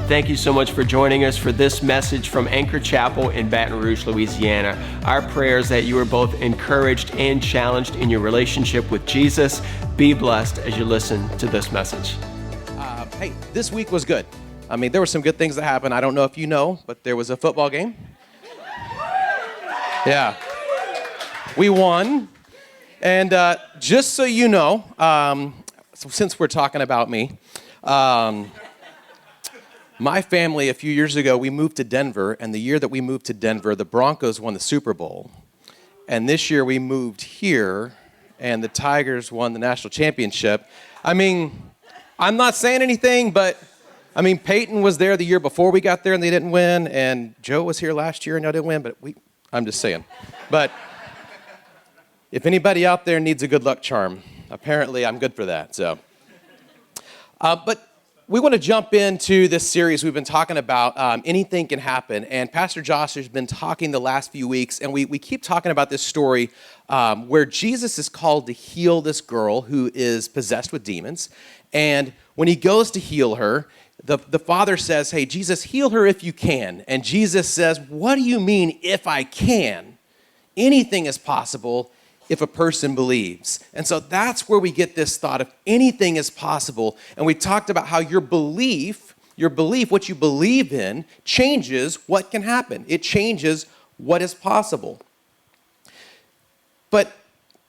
Thank you so much for joining us for this message from Anchor Chapel in Baton Rouge, Louisiana. Our prayer is that you are both encouraged and challenged in your relationship with Jesus. Be blessed as you listen to this message. Hey, this week was good. I mean, there were some good things that happened. I don't know if you know, but there was a football game. Yeah. We won. And just so you know, since we're talking about me, my family, a few years ago, we moved to Denver, and the year that we moved to Denver, the Broncos won the Super Bowl. And this year we moved here, and the Tigers won the national championship. I mean, I'm not saying anything, but, I mean, Peyton was there the year before we got there, and they didn't win, and Joe was here last year, and they didn't win, but I'm just saying. But if anybody out there needs a good luck charm, apparently I'm good for that, so. But we want to jump into this series we've been talking about, Anything Can Happen, and Pastor Josh has been talking the last few weeks, and we keep talking about this story where Jesus is called to heal this girl who is possessed with demons, and when he goes to heal her, the father says, hey, Jesus, heal her if you can, and Jesus says, what do you mean if I can? Anything is possible if a person believes. And so that's where we get this thought of anything is possible. And we talked about how your belief, what you believe in, changes what can happen. It changes what is possible. But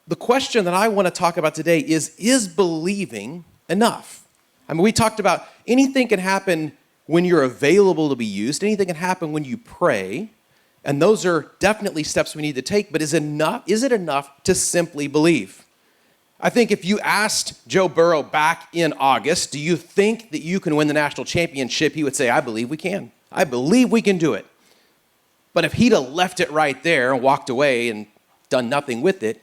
the question that I want to talk about today is believing enough? I mean, we talked about anything can happen when you're available to be used. Anything can happen when you pray. And those are definitely steps we need to take, but is it enough to simply believe? I think if you asked Joe Burrow back in August, do you think that you can win the national championship? He would say, I believe we can. I believe we can do it. But if he'd have left it right there and walked away and done nothing with it,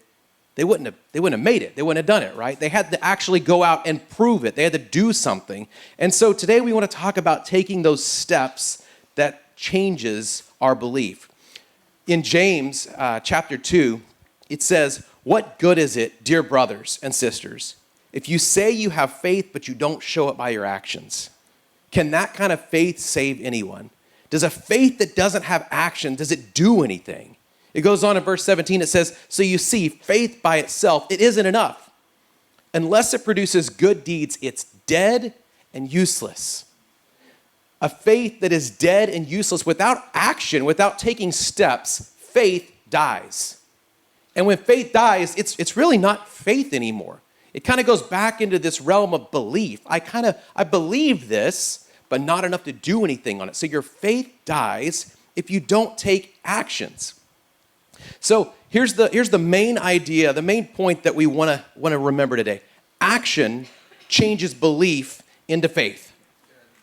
they wouldn't have made it. They wouldn't have done it, right? They had to actually go out and prove it. They had to do something. And so today we want to talk about taking those steps that changes our belief. In James chapter 2, it says, what good is it, dear brothers and sisters, if you say you have faith but you don't show it by your actions? Can that kind of faith save anyone? Does a faith that doesn't have action, does it do anything? It goes on in verse 17, it says, so you see, faith by itself, it isn't enough. Unless it produces good deeds, it's dead and useless. A faith that is dead and useless without action, without taking steps, faith dies. And when faith dies, it's really not faith anymore. It kind of goes back into this realm of belief. I believe this, but not enough to do anything on it. So your faith dies if you don't take actions. So here's the main idea, the main point that we want to remember today. Action changes belief into faith.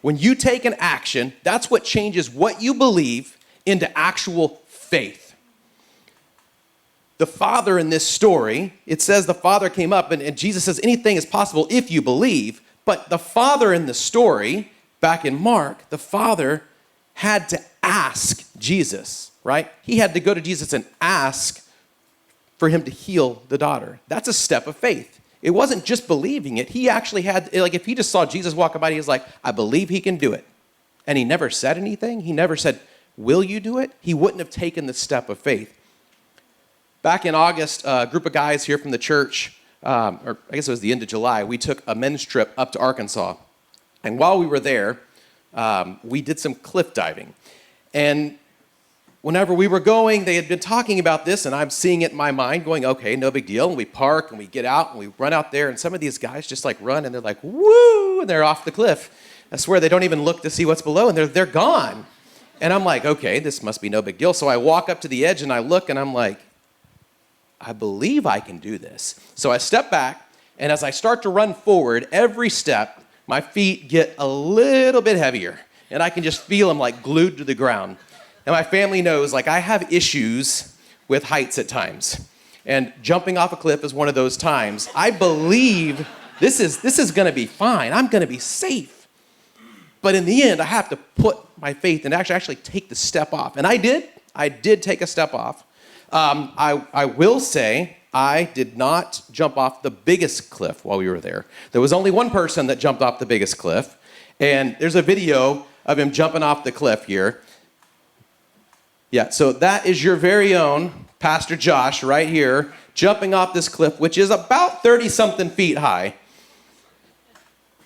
When you take an action, that's what changes what you believe into actual faith. The father in this story, it says the father came up, and Jesus says anything is possible if you believe. But the father in the story, back in Mark, the father had to ask Jesus, right? He had to go to Jesus and ask for him to heal the daughter. That's a step of faith. It wasn't just believing it. He actually had, like if he just saw Jesus walking by, he was like, I believe he can do it. And he never said anything. He never said, will you do it? He wouldn't have taken the step of faith. Back in August, a group of guys here from the church, or I guess it was the end of July, we took a men's trip up to Arkansas. And while we were there, we did some cliff diving. And whenever we were going, they had been talking about this, and I'm seeing it in my mind going, okay, no big deal. And we park, and we get out, and we run out there, and some of these guys just like run, and they're like, woo, and they're off the cliff. I swear they don't even look to see what's below, and they're gone. And I'm like, okay, this must be no big deal. So I walk up to the edge, and I look, and I'm like, I believe I can do this. So I step back, and as I start to run forward, every step, my feet get a little bit heavier, and I can just feel them like glued to the ground. And my family knows, like, I have issues with heights at times. And jumping off a cliff is one of those times. I believe this is going to be fine. I'm going to be safe. But in the end, I have to put my faith and actually take the step off. And I did. I did take a step off. I will say I did not jump off the biggest cliff while we were there. There was only one person that jumped off the biggest cliff. And there's a video of him jumping off the cliff here. Yeah, so that is your very own Pastor Josh right here, jumping off this cliff, which is about 30-something feet high.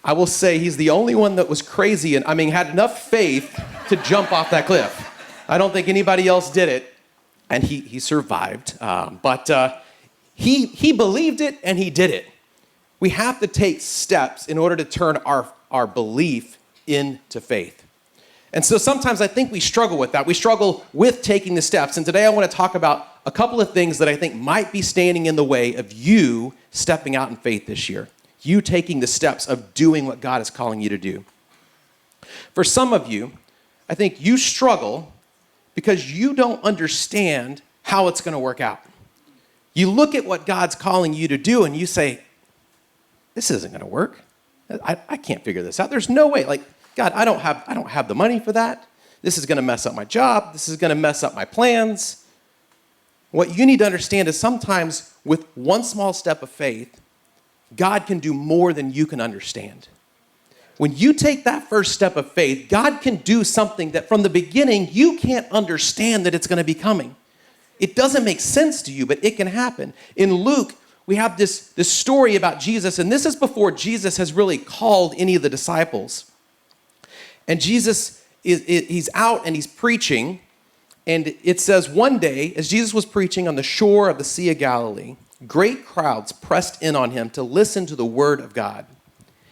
I will say he's the only one that was crazy and, had enough faith to jump off that cliff. I don't think anybody else did it, and he survived. But he believed it, and he did it. We have to take steps in order to turn our belief into faith. And so sometimes I think we struggle with that. We struggle with taking the steps. And today I want to talk about a couple of things that I think might be standing in the way of you stepping out in faith this year. You taking the steps of doing what God is calling you to do. For some of you, I think you struggle because you don't understand how it's going to work out. You look at what God's calling you to do and you say, this isn't going to work. I can't figure this out. There's no way. Like, God, I don't have the money for that. This is going to mess up my job. This is going to mess up my plans. What you need to understand is sometimes with one small step of faith, God can do more than you can understand. When you take that first step of faith, God can do something that from the beginning you can't understand that it's going to be coming. It doesn't make sense to you, but it can happen. In Luke, we have this story about Jesus, and this is before Jesus has really called any of the disciples. And Jesus, he's out and he's preaching, and it says one day, as Jesus was preaching on the shore of the Sea of Galilee, great crowds pressed in on him to listen to the word of God.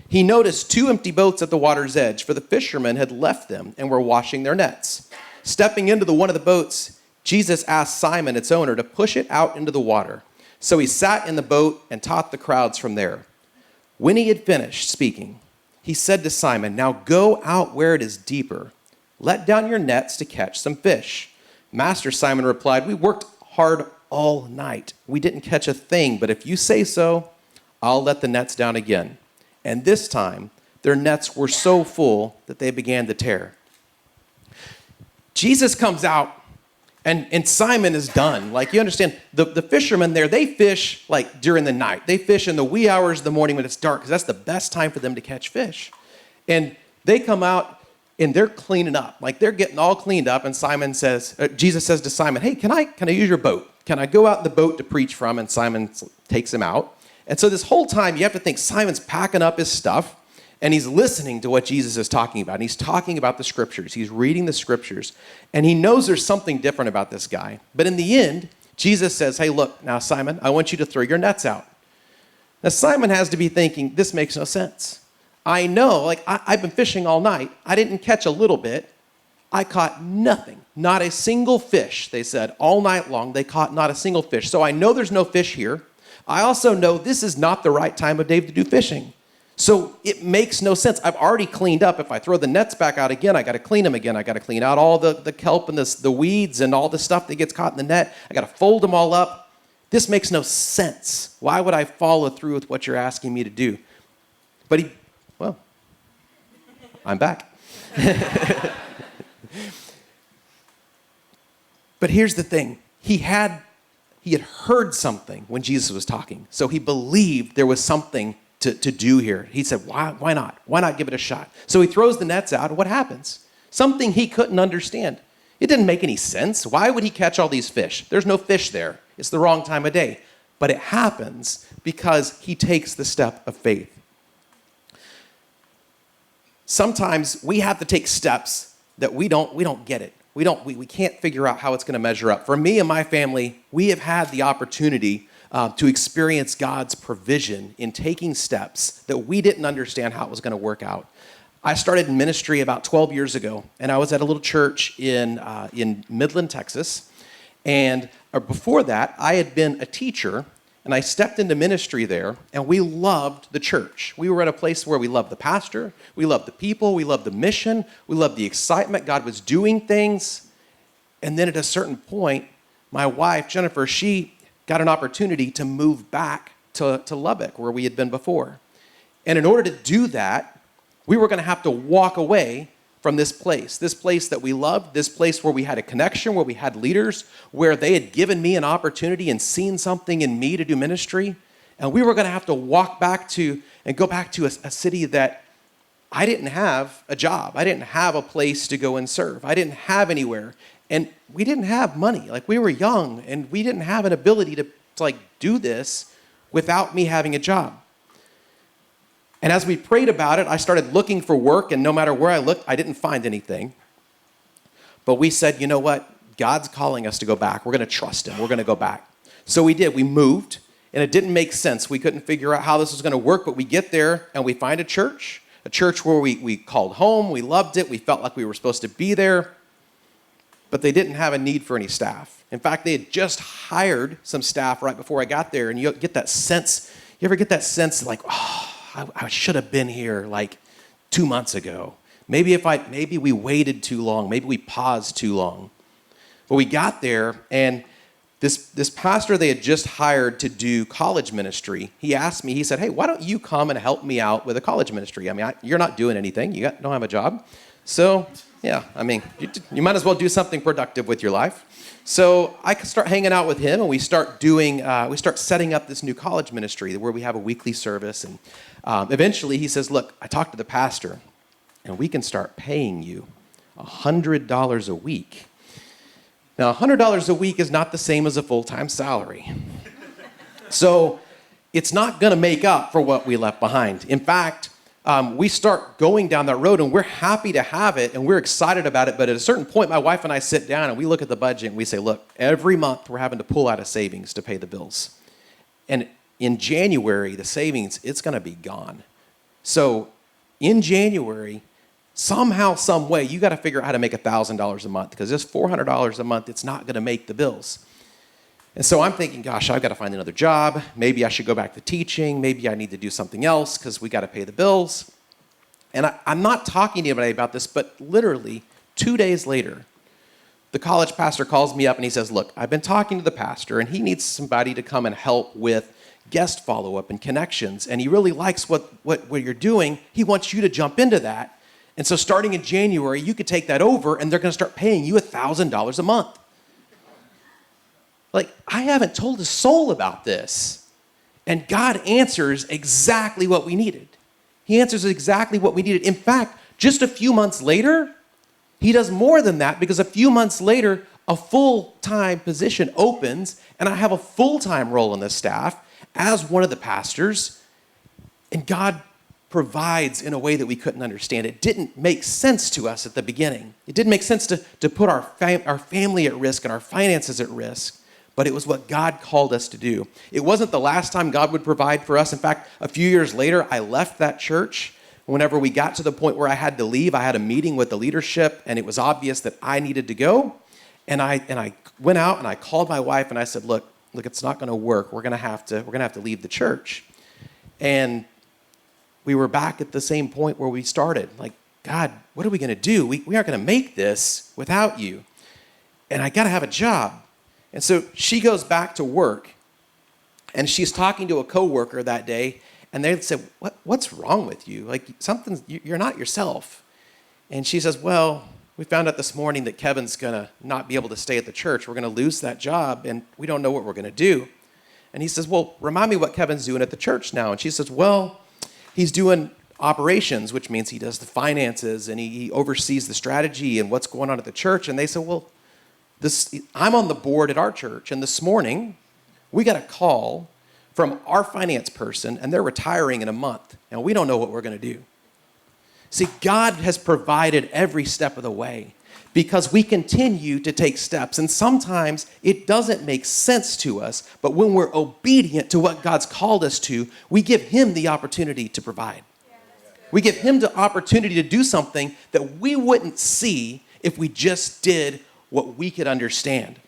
He noticed 2 empty boats at the water's edge, for the fishermen had left them and were washing their nets. Stepping into one of the boats, Jesus asked Simon, its owner, to push it out into the water. So he sat in the boat and taught the crowds from there. When he had finished speaking, he said to Simon, now go out where it is deeper. Let down your nets to catch some fish. Master, Simon replied, we worked hard all night. We didn't catch a thing, but if you say so, I'll let the nets down again. And this time, their nets were so full that they began to tear. Jesus comes out, and Simon is done. Like, you understand, the fishermen there, they fish like during the night. They fish in the wee hours of the morning when it's dark, because that's the best time for them to catch fish. And they come out, and they're cleaning up. Like, they're getting all cleaned up, and Jesus says to Simon, hey, can I use your boat? Can I go out in the boat to preach from? And Simon takes him out. And so this whole time, you have to think Simon's packing up his stuff, and he's listening to what Jesus is talking about. And he's talking about the scriptures. He's reading the scriptures, and he knows there's something different about this guy. But in the end, Jesus says, hey, look, now, Simon, I want you to throw your nets out. Now, Simon has to be thinking, this makes no sense. I know, like, I've been fishing all night. I didn't catch a little bit. I caught nothing, not a single fish, they said. All night long, they caught not a single fish. So I know there's no fish here. I also know this is not the right time of day to do fishing. So it makes no sense. I've already cleaned up. If I throw the nets back out again, I got to clean them again. I got to clean out all the kelp and the weeds and all the stuff that gets caught in the net. I got to fold them all up. This makes no sense. Why would I follow through with what you're asking me to do? But I'm back. But here's the thing. He had heard something when Jesus was talking. So he believed there was something to do here. He said, why not? Why not give it a shot? So he throws the nets out, and what happens? Something he couldn't understand. It didn't make any sense. Why would he catch all these fish? There's no fish there. It's the wrong time of day. But it happens because he takes the step of faith. Sometimes we have to take steps that we don't get it. We can't figure out how it's going to measure up. For me and my family, we have had the opportunity to experience God's provision in taking steps that we didn't understand how it was going to work out. I started in ministry about 12 years ago, and I was at a little church in Midland, Texas. And before that, I had been a teacher, and I stepped into ministry there, and we loved the church. We were at a place where we loved the pastor, we loved the people, we loved the mission, we loved the excitement. God was doing things. And then at a certain point, my wife, Jennifer, she got an opportunity to move back to Lubbock, where we had been before. And in order to do that, we were going to have to walk away from this place that we loved, this place where we had a connection, where we had leaders, where they had given me an opportunity and seen something in me to do ministry. And we were going to have to walk back to and go back to a city that I didn't have a job. I didn't have a place to go and serve. I didn't have anywhere. And we didn't have money. Like, we were young, and we didn't have an ability to like do this without me having a job. And as we prayed about it, I started looking for work, and no matter where I looked, I didn't find anything. But we said, you know what? God's calling us to go back. We're going to trust him. We're going to go back. So we did. We moved, and it didn't make sense. We couldn't figure out how this was going to work, but we get there, and we find a church where we called home. We loved it. We felt like we were supposed to be there. But they didn't have a need for any staff. In fact, they had just hired some staff right before I got there, and you get that sense. You ever get that sense like, oh, I should have been here like 2 months ago. Maybe we waited too long. Maybe we paused too long. But we got there, and this pastor they had just hired to do college ministry, he asked me, he said, hey, why don't you come and help me out with a college ministry? I mean, you're not doing anything. You don't have a job. So, yeah, I mean, you might as well do something productive with your life. So I start hanging out with him, and we start setting up this new college ministry where we have a weekly service. And eventually he says, look, I talked to the pastor, and we can start paying you $100 a week. Now, $100 a week is not the same as a full-time salary. So it's not going to make up for what we left behind. In fact, we start going down that road, and we're happy to have it, and we're excited about it. But at a certain point, my wife and I sit down, and we look at the budget, and we say, look, every month we're having to pull out of savings to pay the bills. And in January, the savings, it's going to be gone. So in January, somehow, some way, you got to figure out how to make $1,000 a month, because this $400 a month, it's not going to make the bills. And so I'm thinking, gosh, I've got to find another job. Maybe I should go back to teaching. Maybe I need to do something else because we got to pay the bills. And I'm not talking to anybody about this, but literally 2 days later, the college pastor calls me up and he says, look, I've been talking to the pastor, and he needs somebody to come and help with guest follow-up and connections. And he really likes what you're doing. He wants you to jump into that. And so starting in January, you could take that over, and they're going to start paying you $1,000 a month. Like, I haven't told a soul about this. And God answers exactly what we needed. He answers exactly what we needed. In fact, just a few months later, he does more than that, because a few months later, a full-time position opens, and I have a full-time role in the staff as one of the pastors. And God provides in a way that we couldn't understand. It didn't make sense to us at the beginning. It didn't make sense to put our family at risk and our finances at risk. But it was what God called us to do. It wasn't the last time God would provide for us. In fact, a few years later, I left that church. Whenever we got to the point where I had to leave, I had a meeting with the leadership, and it was obvious that I needed to go. And I went out and I called my wife and I said, look, it's not going to work. We're going to have to leave the church. And we were back at the same point where we started. Like, God, what are we going to do? We aren't going to make this without you. And I got to have a job. And so she goes back to work, and she's talking to a coworker that day, and they said, what's wrong with you? Like, you're not yourself. And she says, well, we found out this morning that Kevin's going to not be able to stay at the church. We're going to lose that job, and we don't know what we're going to do. And he says, well, remind me what Kevin's doing at the church now. And she says, well, he's doing operations, which means he does the finances, and he oversees the strategy and what's going on at the church. And they said, well, I'm on the board at our church, and this morning we got a call from our finance person, and they're retiring in a month, and we don't know what we're going to do. See, God has provided every step of the way because we continue to take steps, and sometimes it doesn't make sense to us, but when we're obedient to what God's called us to, we give him the opportunity to provide. We give him the opportunity to do something that we wouldn't see if we just did what we could understand.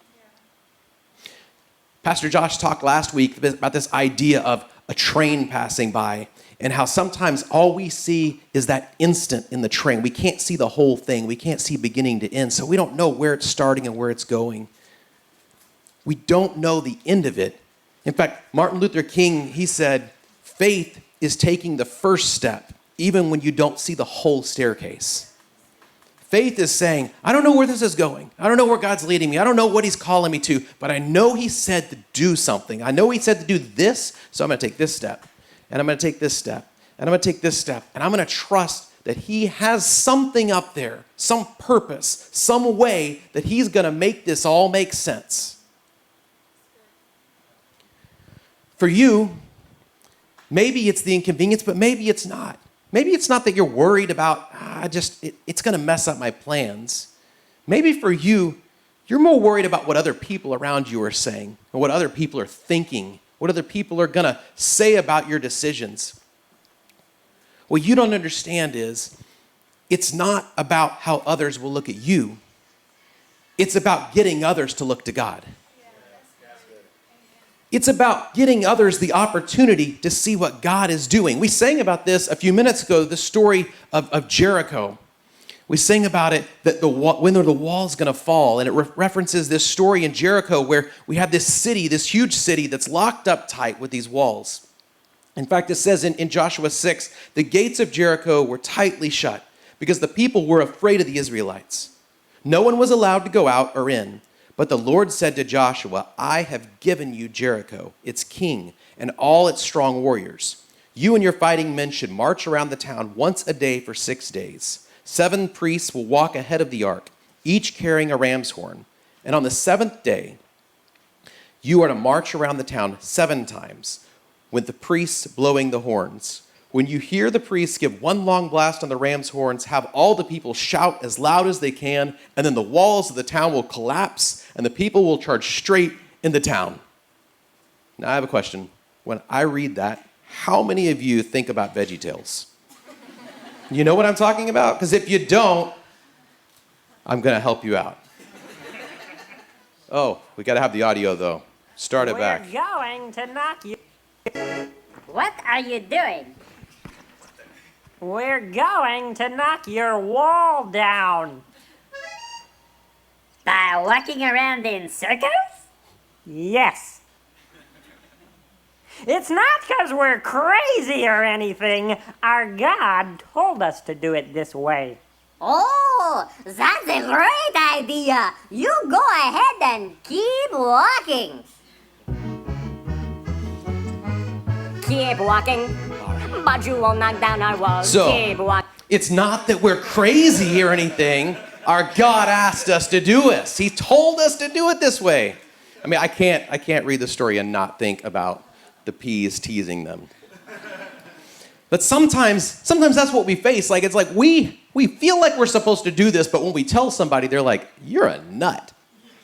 Pastor Josh talked last week about this idea of a train passing by and how sometimes all we see is that instant in the train. We can't see the whole thing. We can't see beginning to end, so we don't know where it's starting and where it's going. We don't know the end of it. In fact, Martin Luther King, he said, faith is taking the first step, even when you don't see the whole staircase. Faith is saying, I don't know where this is going. I don't know where God's leading me. I don't know what he's calling me to, but I know he said to do something. I know he said to do this, so I'm going to take this step, and I'm going to take this step, and I'm going to take this step, and I'm going to trust that he has something up there, some purpose, some way that he's going to make this all make sense. For you, maybe it's the inconvenience, but maybe it's not. Maybe it's not that you're worried about, it's going to mess up my plans. Maybe for you, you're more worried about what other people around you are saying, or what other people are thinking, what other people are going to say about your decisions. What you don't understand is, it's not about how others will look at you. It's about getting others to look to God. It's about getting others the opportunity to see what God is doing. We sang about this a few minutes ago, the story of Jericho. We sang about it, that when the wall's going to fall, and it references this story in Jericho where we have this city, this huge city that's locked up tight with these walls. In fact, it says in Joshua 6, the gates of Jericho were tightly shut because the people were afraid of the Israelites. No one was allowed to go out or in. But the Lord said to Joshua, I have given you Jericho, its king, and all its strong warriors. You and your fighting men should march around the town once a day for 6 days. 7 priests will walk ahead of the ark, each carrying a ram's horn. And on the 7th day, you are to march around the town 7 times, with the priests blowing the horns. When you hear the priests give one long blast on the ram's horns, have all the people shout as loud as they can, and then the walls of the town will collapse, and the people will charge straight into town. Now, I have a question. When I read that, how many of you think about VeggieTales? You know what I'm talking about? Because if you don't, I'm going to help you out. Oh, we got to have the audio, though. Start it back. We're going to knock you. What are you doing? We're going to knock your wall down. By walking around in circles? Yes. It's not because we're crazy or anything. Our God told us to do it this way. Oh, that's a great idea. You go ahead and keep walking. Keep walking, but you will knock down our walls. So, keep walking. It's not that we're crazy or anything. Our God asked us to do this. He told us to do it this way. I mean, I can't read the story and not think about the peas teasing them. But sometimes that's what we face. Like, it's like we feel like we're supposed to do this, but when we tell somebody, they're like, you're a nut.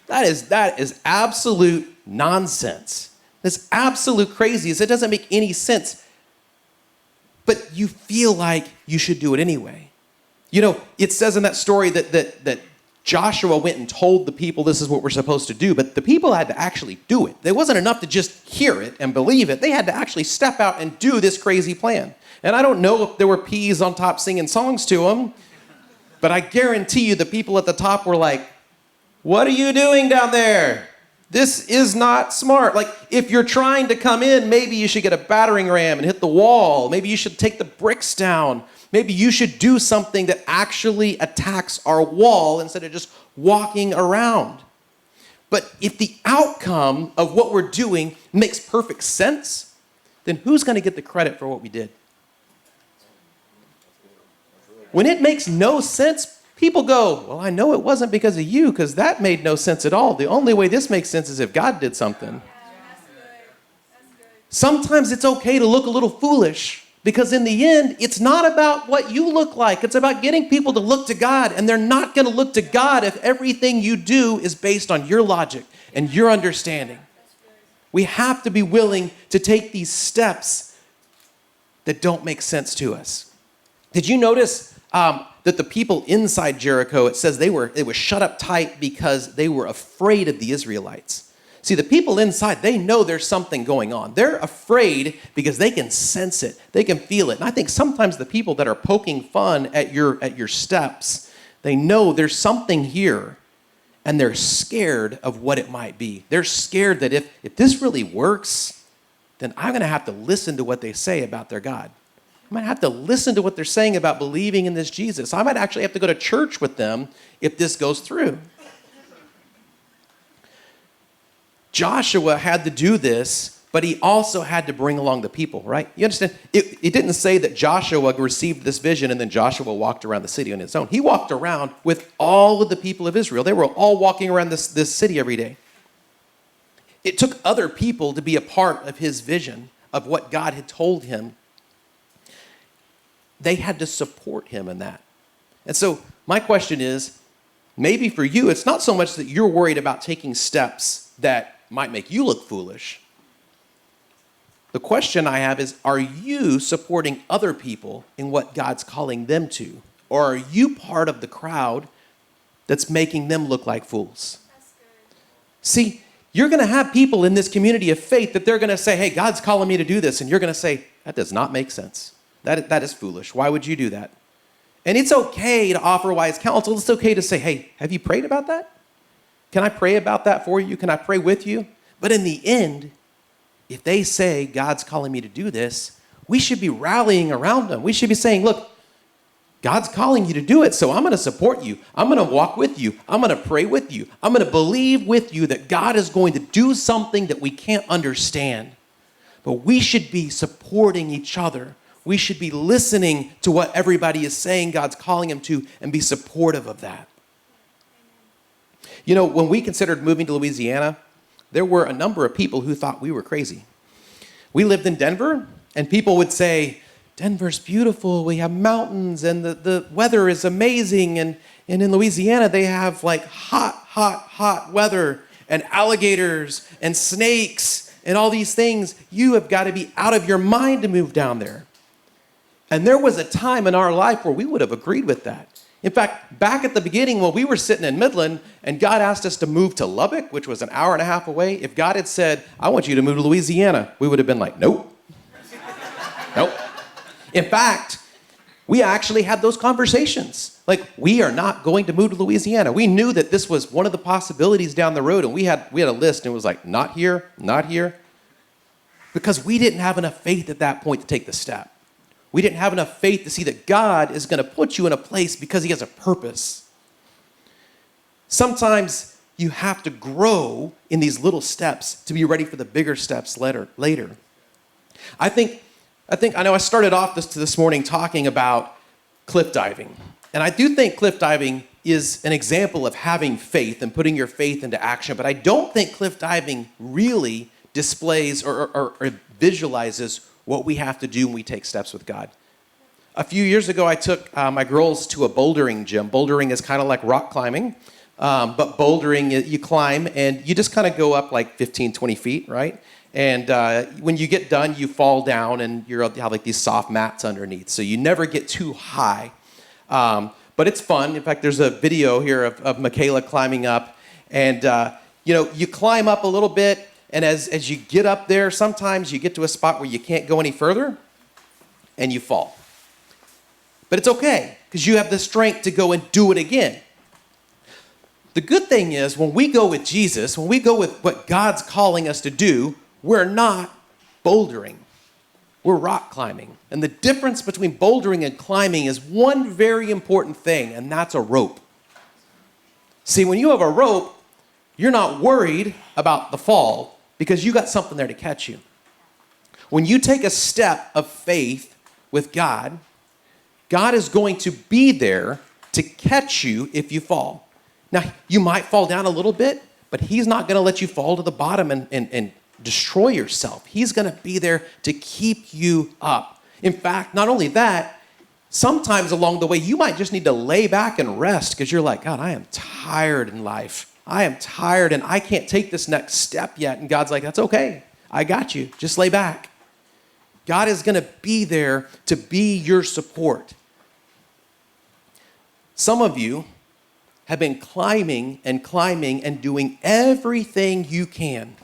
That is absolute nonsense. It's absolute crazy. It doesn't make any sense. But you feel like you should do it anyway. You know, it says in that story that Joshua went and told the people this is what we're supposed to do, but the people had to actually do it. It wasn't enough to just hear it and believe it. They had to actually step out and do this crazy plan. And I don't know if there were peas on top singing songs to them, but I guarantee you the people at the top were like, what are you doing down there? This is not smart. Like, if you're trying to come in, maybe you should get a battering ram and hit the wall. Maybe you should take the bricks down. Maybe you should do something that actually attacks our wall instead of just walking around. But if the outcome of what we're doing makes perfect sense, then who's going to get the credit for what we did? When it makes no sense, people go, well, I know it wasn't because of you, because that made no sense at all. The only way this makes sense is if God did something. Sometimes it's okay to look a little foolish, because in the end, it's not about what you look like. It's about getting people to look to God, and they're not going to look to God if everything you do is based on your logic and your understanding. We have to be willing to take these steps that don't make sense to us. Did you notice that the people inside Jericho, it says they were shut up tight because they were afraid of the Israelites. See, the people inside, they know there's something going on. They're afraid because they can sense it. They can feel it. And I think sometimes the people that are poking fun at your steps, they know there's something here, and they're scared of what it might be. They're scared that if this really works, then I'm going to have to listen to what they say about their God. I might have to listen to what they're saying about believing in this Jesus. I might actually have to go to church with them if this goes through. Joshua had to do this, but he also had to bring along the people, right? You understand? It didn't say that Joshua received this vision and then Joshua walked around the city on his own. He walked around with all of the people of Israel. They were all walking around this city every day. It took other people to be a part of his vision of what God had told him. They had to support him in that. And so my question is, maybe for you, it's not so much that you're worried about taking steps that might make you look foolish. The question I have is, are you supporting other people in what God's calling them to? Or are you part of the crowd that's making them look like fools? That's good. See, you're going to have people in this community of faith that they're going to say, hey, God's calling me to do this. And you're going to say, that does not make sense. That is foolish. Why would you do that? And it's okay to offer wise counsel. It's okay to say, hey, have you prayed about that? Can I pray about that for you? Can I pray with you? But in the end, if they say, God's calling me to do this, we should be rallying around them. We should be saying, look, God's calling you to do it, so I'm going to support you. I'm going to walk with you. I'm going to pray with you. I'm going to believe with you that God is going to do something that we can't understand. But we should be supporting each other. We should be listening to what everybody is saying God's calling them to and be supportive of that. You know, when we considered moving to Louisiana, there were a number of people who thought we were crazy. We lived in Denver, and people would say, Denver's beautiful, we have mountains, and the weather is amazing, and in Louisiana, they have like hot weather, and alligators, and snakes, and all these things. You have got to be out of your mind to move down there. And there was a time in our life where we would have agreed with that. In fact, back at the beginning when we were sitting in Midland and God asked us to move to Lubbock, which was an hour and a half away, if God had said, I want you to move to Louisiana, we would have been like, nope. Nope. In fact, we actually had those conversations. Like, we are not going to move to Louisiana. We knew that this was one of the possibilities down the road, and we had a list, and it was like, not here, not here. Because we didn't have enough faith at that point to take the step. We didn't have enough faith to see that God is going to put you in a place because he has a purpose. Sometimes you have to grow in these little steps to be ready for the bigger steps later. I know I started off this morning talking about cliff diving. And I do think cliff diving is an example of having faith and putting your faith into action. But I don't think cliff diving really displays or visualizes what we have to do when we take steps with God. A few years ago, I took my girls to a bouldering gym. Bouldering is kind of like rock climbing, but bouldering, you climb and you just kind of go up like 15, 20 feet, right? And when you get done, you fall down and you have like these soft mats underneath. So you never get too high. But it's fun. In fact, there's a video here of Michaela climbing up. And, you climb up a little bit. And as you get up there, sometimes you get to a spot where you can't go any further and you fall. But it's okay because you have the strength to go and do it again. The good thing is when we go with Jesus, when we go with what God's calling us to do, we're not bouldering. We're rock climbing. And the difference between bouldering and climbing is one very important thing, and that's a rope. See, when you have a rope, you're not worried about the fall because you got something there to catch you. When you take a step of faith with God, God is going to be there to catch you if you fall. Now, you might fall down a little bit, but he's not going to let you fall to the bottom and destroy yourself. He's going to be there to keep you up. In fact, not only that, sometimes along the way, you might just need to lay back and rest because you're like, God, I am tired in life. I am tired and I can't take this next step yet. And God's like, that's okay. I got you. Just lay back. God is going to be there to be your support. Some of you have been climbing and doing everything you can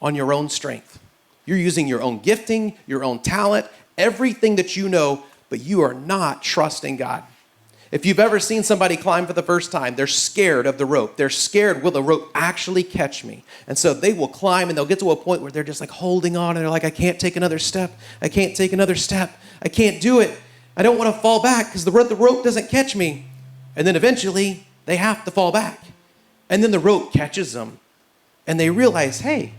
on your own strength. You're using your own gifting, your own talent, everything that you know, but you are not trusting God. If you've ever seen somebody climb for the first time, they're scared of the rope. They're scared, will the rope actually catch me? And so they will climb and they'll get to a point where they're just like holding on and they're like, I can't take another step. I can't take another step. I can't do it. I don't want to fall back because the rope doesn't catch me. And then eventually they have to fall back. And then the rope catches them and they realize, hey,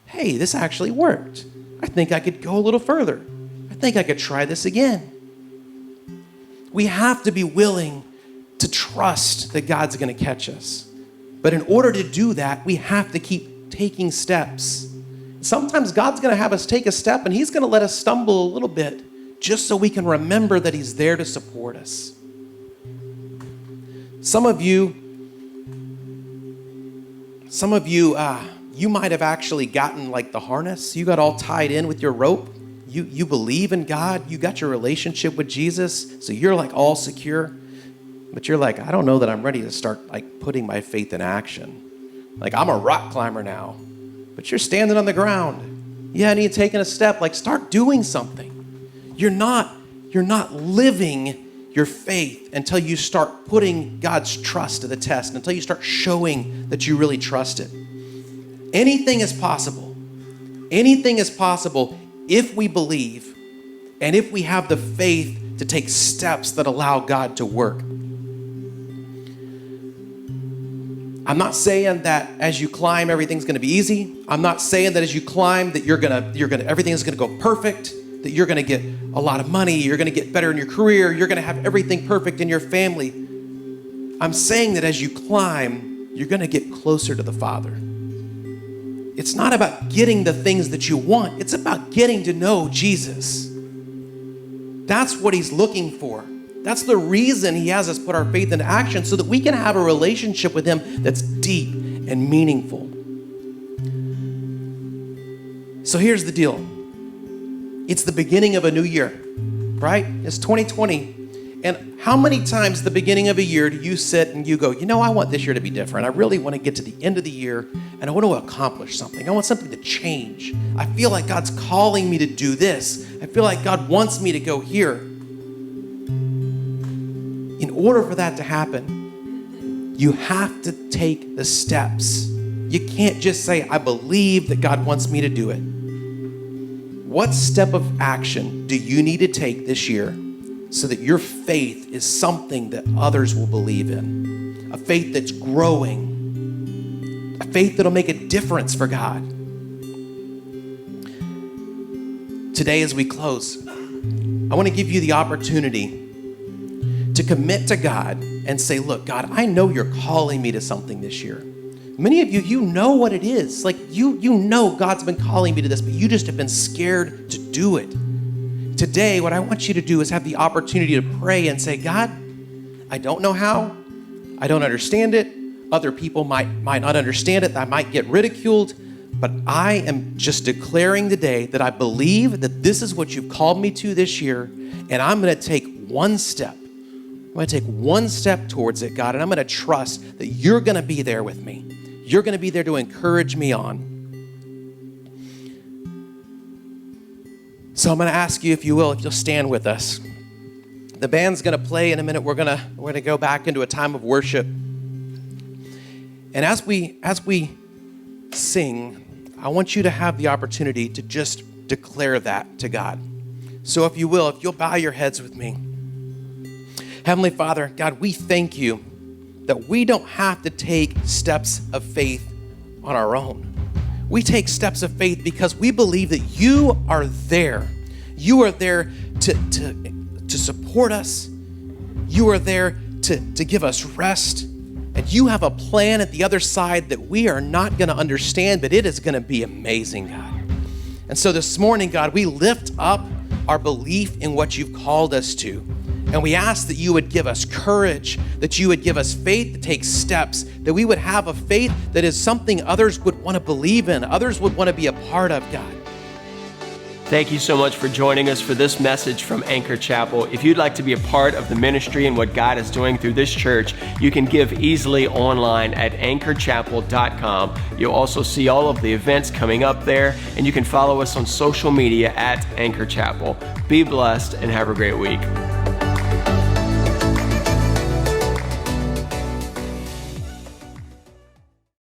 hey, this actually worked. I think I could go a little further. I think I could try this again. We have to be willing to trust that God's going to catch us. But in order to do that, we have to keep taking steps. Sometimes God's going to have us take a step and he's going to let us stumble a little bit just so we can remember that he's there to support us. Some of you, you might have actually gotten like the harness. You got all tied in with your rope. You believe in God. You got your relationship with Jesus. So you're like all secure. But you're like, I don't know that I'm ready to start like putting my faith in action. Like I'm a rock climber now. But you're standing on the ground. Yeah, and you're taking a step. Like start doing something. You're not living your faith until you start putting God's trust to the test, until you start showing that you really trust it. Anything is possible. Anything is possible if we believe and if we have the faith to take steps that allow God to work. I'm not saying that as you climb, everything's going to be easy. I'm not saying that as you climb that everything is going to go perfect, that you're going to get a lot of money, you're going to get better in your career, you're going to have everything perfect in your family. I'm saying that as you climb, you're going to get closer to the Father. It's not about getting the things that you want. It's about getting to know Jesus. That's what he's looking for. That's the reason he has us put our faith into action, so that we can have a relationship with him that's deep and meaningful. So here's the deal. It's the beginning of a new year, right? It's 2020. And how many times the beginning of a year do you sit and you go, I want this year to be different. I really want to get to the end of the year and I want to accomplish something. I want something to change. I feel like God's calling me to do this. I feel like God wants me to go here. In order for that to happen, you have to take the steps. You can't just say, I believe that God wants me to do it. What step of action do you need to take this year so that your faith is something that others will believe in? A faith that's growing. A faith that'll make a difference for God. Today, as we close, I want to give you the opportunity to commit to God and say, look, God, I know you're calling me to something this year. Many of you, you know what it is. Like you know God's been calling me to this, but you just have been scared to do it. Today, what I want you to do is have the opportunity to pray and say, God, I don't know how. I don't understand it. Other people might not understand it. I might get ridiculed. But I am just declaring today that I believe that this is what you've called me to this year. And I'm going to take one step. I'm going to take one step towards it, God. And I'm going to trust that you're going to be there with me. You're going to be there to encourage me on. So I'm going to ask you, if you'll stand with us. The band's going to play in a minute. We're going to go back into a time of worship. And as we sing, I want you to have the opportunity to just declare that to God. So if you'll bow your heads with me. Heavenly Father, God, we thank you that we don't have to take steps of faith on our own. We take steps of faith because we believe that you are there. You are there to support us. You are there to give us rest. And you have a plan at the other side that we are not going to understand, but it is going to be amazing, God. And so this morning, God, we lift up our belief in what you've called us to. And we ask that you would give us courage, that you would give us faith to take steps, that we would have a faith that is something others would want to believe in, others would want to be a part of, God. Thank you so much for joining us for this message from Anchor Chapel. If you'd like to be a part of the ministry and what God is doing through this church, you can give easily online at anchorchapel.com. You'll also see all of the events coming up there, and you can follow us on social media at Anchor Chapel. Be blessed and have a great week.